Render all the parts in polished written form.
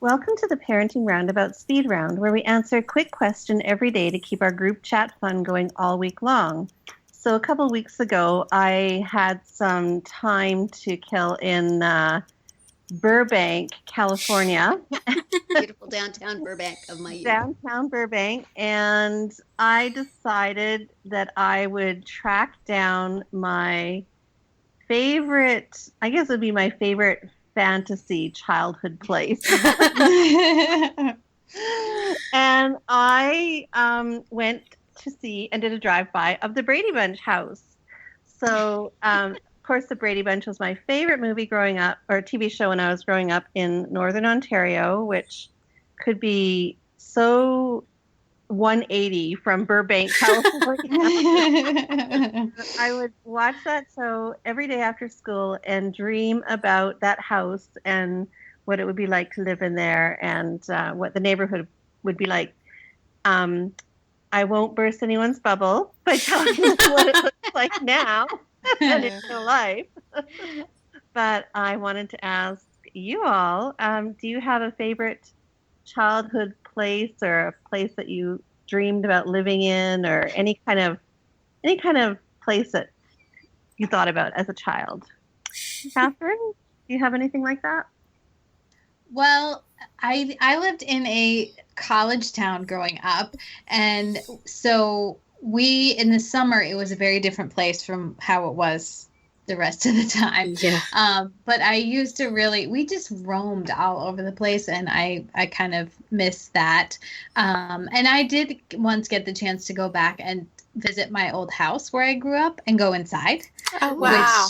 Welcome to the Parenting Roundabout Speed Round, where we answer a quick question every day to keep our group chat fun going all week long. So a couple weeks ago, I had some time to kill in Burbank, California. Beautiful downtown Burbank of my youth. Downtown Burbank. And I decided that I would track down my favorite, I guess it would be my favorite fantasy childhood place. And I went to see and did a drive-by of the Brady Bunch house. So, of course, the Brady Bunch was my favorite movie growing up, or TV show when I was growing up in Northern Ontario, which could be so 180 from Burbank, California. I would watch that show every day after school and dream about that house and what it would be like to live in there and what the neighborhood would be like. I won't burst anyone's bubble by telling you what it looks like now and in real life. But I wanted to ask you all, do you have a favorite childhood place or a place that you dreamed about living in, or any kind of place that you thought about as a child? Catherine, do you have anything like that? Well, I lived in a college town growing up, and so in the summer it was a very different place from how it was the rest of the time. Yeah. But I used to we just roamed all over the place, and I kind of miss that. And I did once get the chance to go back and visit my old house where I grew up and go inside. Oh, wow.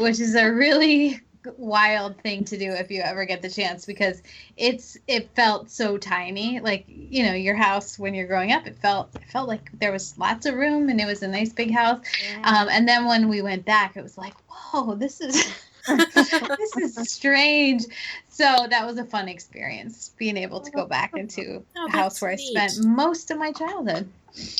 Which is a really wild thing to do if you ever get the chance, because it felt so tiny. Like, you know, your house when you're growing up, it felt like there was lots of room and it was a nice big house. Yeah. And then when we went back, it was like, whoa, this is this is strange. So that was a fun experience, being able to go back into a house where neat. I spent most of my childhood.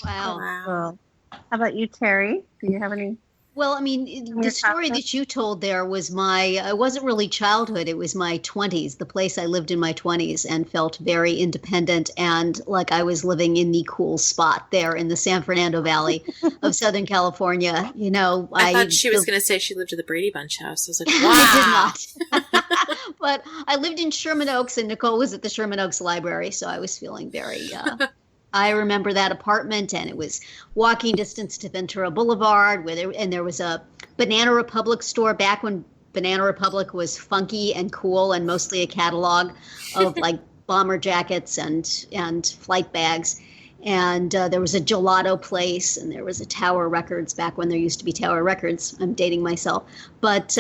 Wow. Well, how about you, Terry? Do you have any? Well, I mean, the story that you told there was it wasn't really childhood. It was my 20s, the place I lived in my 20s and felt very independent and like I was living in the cool spot there in the San Fernando Valley of Southern California. You know, I thought she was going to say she lived at the Brady Bunch house. I was like, wow. I did not. But I lived in Sherman Oaks, and Nicole was at the Sherman Oaks Library, so I was feeling very... I remember that apartment, and it was walking distance to Ventura Boulevard, there was a Banana Republic store back when Banana Republic was funky and cool and mostly a catalog of like bomber jackets and flight bags. And there was a gelato place, and there was a Tower Records back when there used to be Tower Records. I'm dating myself. But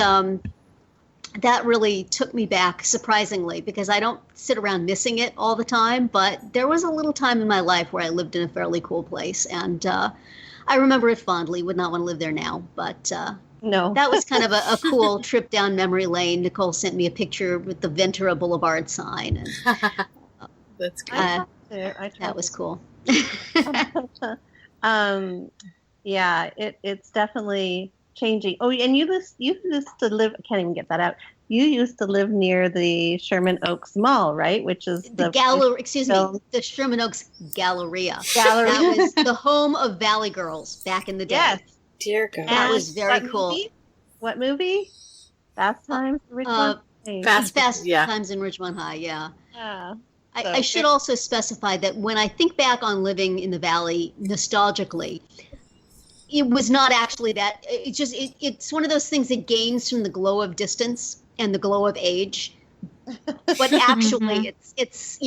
that really took me back, surprisingly, because I don't sit around missing it all the time. But there was a little time in my life where I lived in a fairly cool place, and I remember it fondly. Would not want to live there now, but No. that was kind of a cool trip down memory lane. Nicole sent me a picture with the Ventura Boulevard sign, and That's good. that was cool. Yeah, it's definitely changing. Oh, and you used to live. I can't even get that out. You used to live near the Sherman Oaks Mall, right? Which is the Sherman Oaks Galleria. Gallery. That was the home of Valley Girls back in the day. Yes. Dear God. That was very cool. What movie? Fast Times in Ridgemont High. Fast yeah. Times in Ridgemont High, yeah. Yeah. I should also specify that when I think back on living in the Valley nostalgically, it was not actually that. It's one of those things that gains from the glow of distance and the glow of age. But actually, it's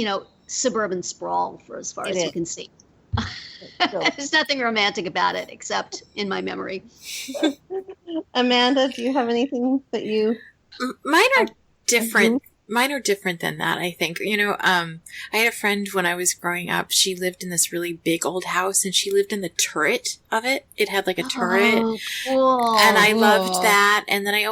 suburban sprawl for as far as you can see. There's nothing romantic about it except in my memory. Amanda, do you have anything that you? Mine are different. Mine are different than that, I think. I had a friend when I was growing up. She lived in this really big old house, and she lived in the turret of it. It had like a turret. Oh, cool. And I loved that. And then I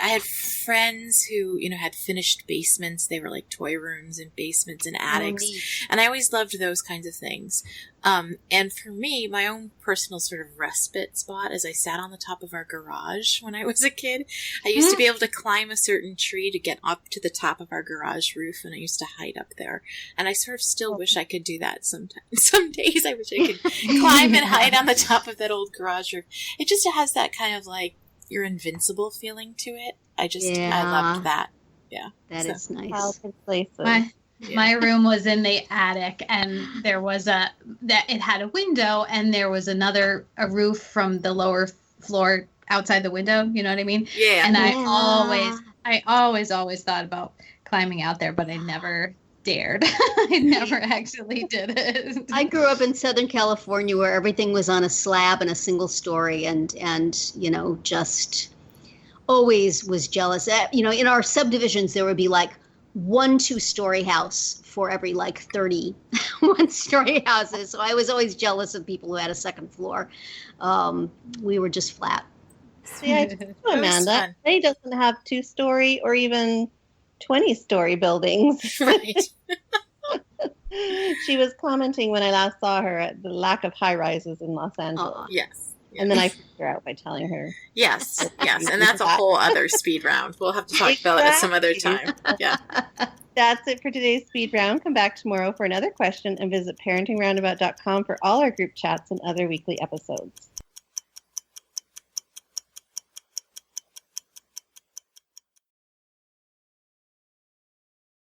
had friends who, had finished basements. They were like toy rooms and basements and attics. And I always loved those kinds of things. And for me, my own personal sort of respite spot is I sat on the top of our garage when I was a kid. I used to be able to climb a certain tree to get up to the top top of our garage roof, and I used to hide up there. And I sort of still wish I could do that sometimes. Some days I wish I could climb and hide on the top of that old garage roof. It just has that kind of like you're invincible feeling to it. I loved that. Yeah. That is nice. Childhood places. My room was in the attic, and there was it had a window, and there was a roof from the lower floor outside the window. You know what I mean? Yeah. And I always thought about climbing out there, but I never dared. I never actually did it. I grew up in Southern California where everything was on a slab and a single story, and just always was jealous. In our subdivisions, there would be like 1 2-story house for every like 30 1-story houses. So I was always jealous of people who had a second floor. We were just flat. See, I do, Amanda. He doesn't have 2-story or even 20-story buildings. Right. She was commenting when I last saw her at the lack of high rises in Los Angeles. Yes. And then I freaked her out by telling her. Yes. And that's a whole other speed round. We'll have to talk about it some other time. Yeah. That's it for today's speed round. Come back tomorrow for another question and visit parentingroundabout.com for all our group chats and other weekly episodes.